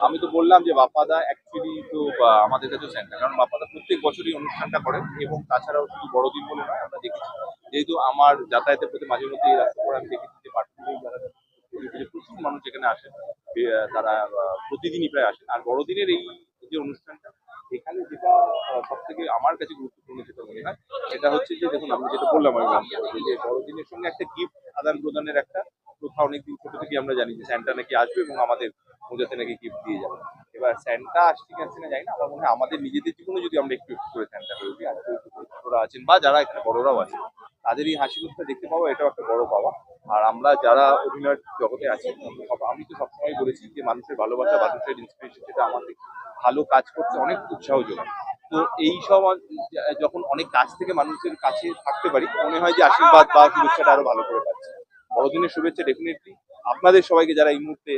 আমি তো বললাম যে বাপ্পাদা অ্যাকচুয়ালি তো আমাদের কাছে সেন্টার, কারণ বাপ্পাদা প্রত্যেক বছরই অনুষ্ঠানটা করেন এবং তাছাড়াও শুধু বড়দিন বলে নয়, আমরা দেখেছি যেহেতু আমার যাতায়াতের প্রতি মাঝে মধ্যে এই রাস্তা করে আমি দেখেছি যে পার্টিকুলার যারা প্রচুর মানুষ এখানে আসেন, তারা প্রতিদিনই প্রায় আসেন। আর বড়দিনের এই যে অনুষ্ঠানটা এখানে যেটা সব থেকে আমার কাছে গুরুত্বপূর্ণ যেটা মনে হয় সেটা হচ্ছে যে দেখুন আমি যেটা বললাম আমি যে বড়দিনের সঙ্গে একটা গিফট আদান প্রদানের একটা প্রথা অনেকদিন ছোট থেকে আমরা জানি যে স্যান্টা নাকি আসবে এবং আমাদের পূজাতে নাকি গিফট দিয়ে যাবে। এবার স্যান্টা আসছে কি আসছে না জানি না, আমার মনে হয় আমাদের নিজেদের জীবনে যদি আমরা একটু একটু করে স্যান্টা হয়ে উঠি, আর কেউ ছোটরা আছেন বা যারা এখানে বড়রাও আছেন তাদের এই হাসি মুখটা দেখতে পাওয়া এটাও একটা বড় পাওয়া। আর আমরা যারা অভিনয়ের জগতে আছি আমি তো সবসময় বলেছি যে মানুষের ভালোবাসা মানুষের ইন্সপিরেশন সেটা আমাদের ভালো কাজ করতে অনেক উৎসাহ যোগায়। তো এই সব যখন অনেক কাছ থেকে মানুষের কাছে থাকতে পারি মনে হয় যে আশীর্বাদ বা শুভেচ্ছাটা আরো ভালো করে পাচ্ছি। বড়দিনের শুভেচ্ছা ডেফিনেটলি আপনাদের সবাইকে যারা এই মুহূর্তে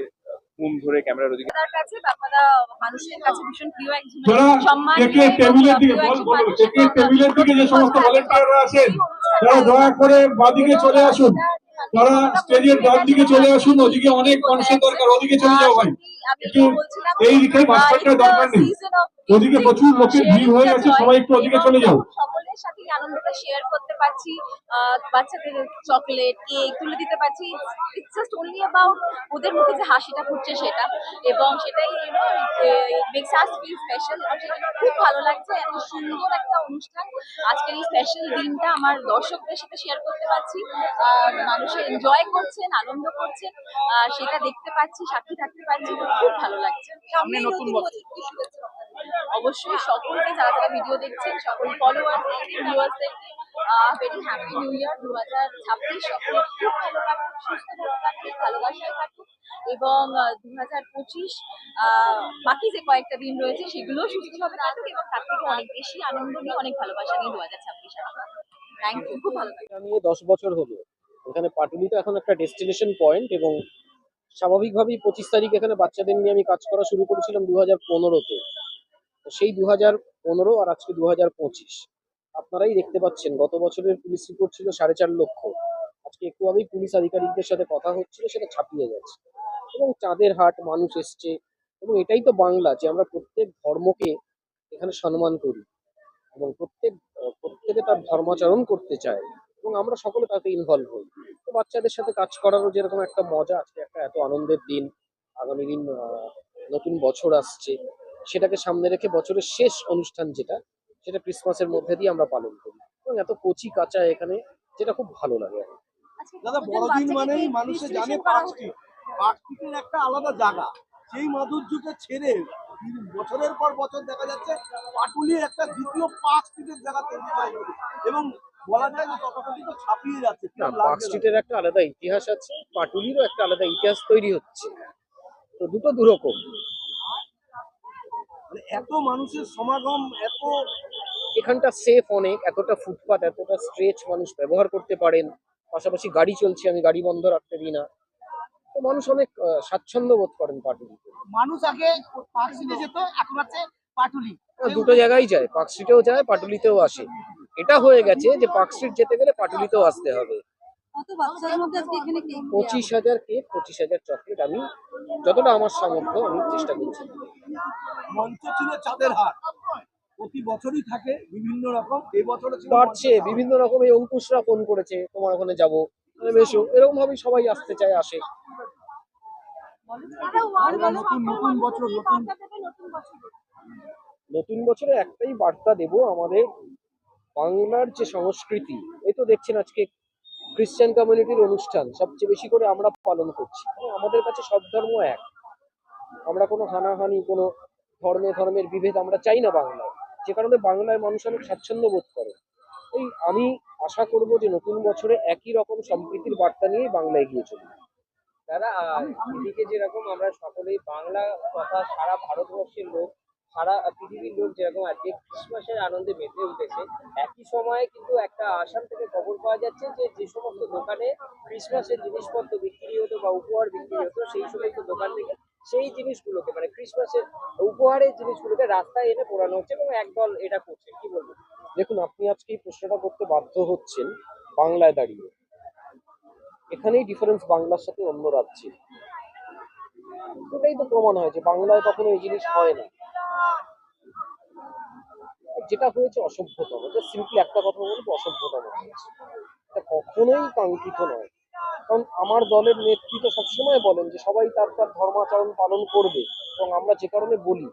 ফোন ধরে ক্যামেরার ওদিকে কাছে বাপ্পাদা মানুষের কাছে ভীষণ প্রিয় একজন টেবিলের দিকে টেবিলের দিকে যে সমস্ত ভলেন্টিয়াররা আছেন তারা দয়া করে বাদিকে চলে আসুন, তারা স্টেজের ডান দিকে চলে আসুন, ওদিকে অনেক মানুষের দরকার, ওদিকে চলে যাও ভাই, একটু এই দিকে মাঝখানটায় দরকার নেই, ওদিকে প্রচুর লোকের ভিড় হয়ে গেছে, সবাই একটু ওদিকে চলে যাও। সকলের সাথে আনন্দটা শেয়ার করতে পারছি, বাচ্চাদের চকলেট কেক তুলে দিতে পারছি। ইটস জাস্ট অনলি অ্যাবাউট ওদের মুখে যে হাসিটা ফুটছে সেটা, এবং সেটাই মেক্স আস ফিল স্পেশাল। এবং সেটা খুব ভালো লাগছে, এত সুন্দর একটা অনুষ্ঠান আজকের এই স্পেশাল দিনটা আমার দর্শকদের সাথে শেয়ার করতে পারছি। মানুষ এনজয় করছেন, আনন্দ করছেন, সেটা দেখতে পাচ্ছি, সাক্ষী থাকতে পারছি, খুব ভালো লাগছে। সামনে নতুন বছর অবশ্যই সকলকে যারা যারা ভিডিও দেখছেন সকল ফলোয়ার্সদেরকে ভিউয়ার্সদেরকে ভেরি হ্যাপি নিউ ইয়ার 2026। সকলে খুব ভালো কাটুক, সুস্থ ভালো কাটুক, ভালোবাসায় কাটুক, এবং 2025 বাকি যে কয়েকটা দিন রয়েছে সেগুলো সুস্থভাবে কাটুক, এবং তার থেকে অনেক বেশি আনন্দ নিয়ে অনেক ভালোবাসা নিয়ে 2026 আসবে। থ্যাংক ইউ, খুব ভালো লাগছে। নিয়ে 10 বছর হলো এখানে পাটুলি তো এখন একটা ডেস্টিনেশন পয়েন্ট, এবং স্বাভাবিকভাবেই 25 তারিখ এখানে বাচ্চাদের নিয়ে আমি কাজ করা শুরু করেছিলাম 2015-তে। তো সেই 2015 আর আজকে 2025, আপনারাই দেখতে পাচ্ছেন গত বছরের পুলিশ রিপোর্ট ছিল 4.5 লক্ষ, আজকে একটু আগেই পুলিশ আধিকারিকদের সাথে কথা হচ্ছিল, সেটা ছাপিয়ে গেছে। এবং চাঁদের হাট মানুষ এসছে, এবং এটাই তো বাংলা যে আমরা প্রত্যেক ধর্মকে এখানে সম্মান করি, এবং প্রত্যেকে তার ধর্মাচরণ করতে চায়, এবং আমরা সকলে তাতে ইনভলভ হই। তো বাচ্চাদের সাথে কাজ করারও যেরকম একটা মজা, আজকে একটা এত আনন্দের দিন, আগামী দিন নতুন বছর আসছে, সেটাকে সামনে রেখে বছরের শেষ অনুষ্ঠান যেটা, সেটা ক্রিসমাসের মধ্যে দিয়ে আমরা পালন করি, এবং এত কচি কাঁচা এখানে, যেটা খুব ভালো লাগে। দাদা বড়দিন মানেই মানুষে জানে পার্ক স্ট্রিট, পার্ক স্ট্রিটের একটা আলাদা জায়গা, সেই মাধুর্যকে ছেড়ে বছরের পর বছর দেখা যাচ্ছে পাটুলি একটা দ্বিতীয় পার্ক স্ট্রিটের জায়গা তৈরি হয়, এবং বলা যায় যে তথাকথিত ছাপিয়ে যাচ্ছে। পার্ক স্ট্রিটের একটা আলাদা ইতিহাস আছে, পাটুলিরও একটা আলাদা ইতিহাস তৈরি হচ্ছে, তো দুটো দুরকম। এত মানুষের সমাগম, এত এখানটা সেফ অনেক, এতটা ফুটপাত, এতটা স্ট্রেচ মানুষ ব্যবহার করতে পারেন, পাশাপাশি গাড়ি চলছে, আমি গাড়ি বন্ধ রাখতে দিই না, তো মানুষ অনেক স্বাচ্ছন্দ্য বোধ করেন পাটুলিতে। মানুষ আগে পার্ক স্ট্রিটে যেত, এখন আছে পাটুলি। দুটো জায়গায় যায়, পার্ক স্ট্রিটেও যায়, পাটুলিতেও আসে। এটা হয়ে গেছে যে পার্ক স্ট্রিট যেতে গেলে পাটুলিতেও আসতে হবে। 25,000 কেক, 25,000 চকলেট, আমি যতটা আমার সামর্থ্য আমি চেষ্টা করছি। মঞ্চ ছিল চাঁদের হাট, প্রতি বছরই থাকে বিভিন্ন রকম, এই বছরও বাড়ছে বিভিন্ন রকম। এই অঙ্কুশরা ফোন করেছে তোমার ওখানে যাবো, বেশো এরকম ভাবেই সবাই আসতে চায়, আসে। নতুন বছরে একটাই বার্তা দেব, আমাদের বাংলার যে সংস্কৃতি, এই তো দেখছেন আজকে খ্রিস্টান কমিউনিটির অনুষ্ঠান সবচেয়ে বেশি করে আমরা পালন করছি। আমাদের কাছে সব ধর্ম এক, আমরা কোনো হানাহানি, কোনো ধর্মের বিভেদ আমরা চাই না বাংলায়, যে কারণে বাংলায় মানুষ অনেক স্বাচ্ছন্দ্য বোধ করে। এই আমি আশা করব যে নতুন বছরে একই রকম সম্প্রীতির বার্তা নিয়ে বাংলা এগিয়ে চলবে। দাদা, এদিকে যেরকম আমরা সকলেই বাংলা তথা সারা ভারতবর্ষের লোক, সারা পৃথিবীর লোক যেরকম আজকে ক্রিসমাসের আনন্দে মেতে উঠেছে, একই সময়ে কিন্তু একটা আসাম থেকে খবর পাওয়া যাচ্ছে যে যে সমস্ত দোকানে ক্রিসমাসের জিনিসপত্র বিক্রি হতো বা উপহার বিক্রি হতো, সেই সমস্ত দোকান থেকে সেই জিনিসগুলোকে, মানে ক্রিসমাসের উপহারের জিনিসগুলোকে রাস্তায় এনে পোড়ানো হচ্ছে, এবং একদল এটা করছে। কি বলবো? দেখুন, আপনি আজকে এই প্রশ্নটা করতে বাধ্য হচ্ছেন বাংলায় দাঁড়িয়ে, এখানেই ডিফারেন্স বাংলার সাথে অন্য রাজ্যে। এটাই তো প্রমাণ হয় যে বাংলায় কখনো এই জিনিস হয় না। যেটা হয়েছে অসভ্যতম, জাস্ট সিম্পলি একটা কথা বলবো, অসভ্যতম হয়েছে। এটা কখনোই কাঙ্ক্ষিত নয়। কারণ আমার দলের নেতৃত্ব সবসময় বলেন যে সবাই তার তার ধর্মাচরণ পালন করবে, এবং আমরা যে কারণে বলি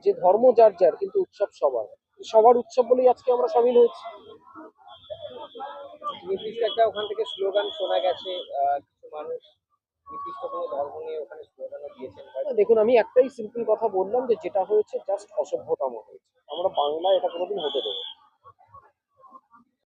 যে ধর্ম যার যার কিন্তু উৎসব সবার। সবার উৎসব বলেই আজকে আমরা সামিল হয়েছি। নির্দিষ্ট একটা ওখান থেকে স্লোগান শোনা গেছে, কিছু মানুষ নির্দিষ্ট কোনো ধর্ম নিয়ে ওখানে স্লোগানও দিয়েছেন। দেখুন, আমি একটাই সিম্পল কথা বললাম যে যেটা হয়েছে জাস্ট অসভ্যতম হয়েছে। আমরা বাংলায় এটা কোনোদিন হতে দেবো না।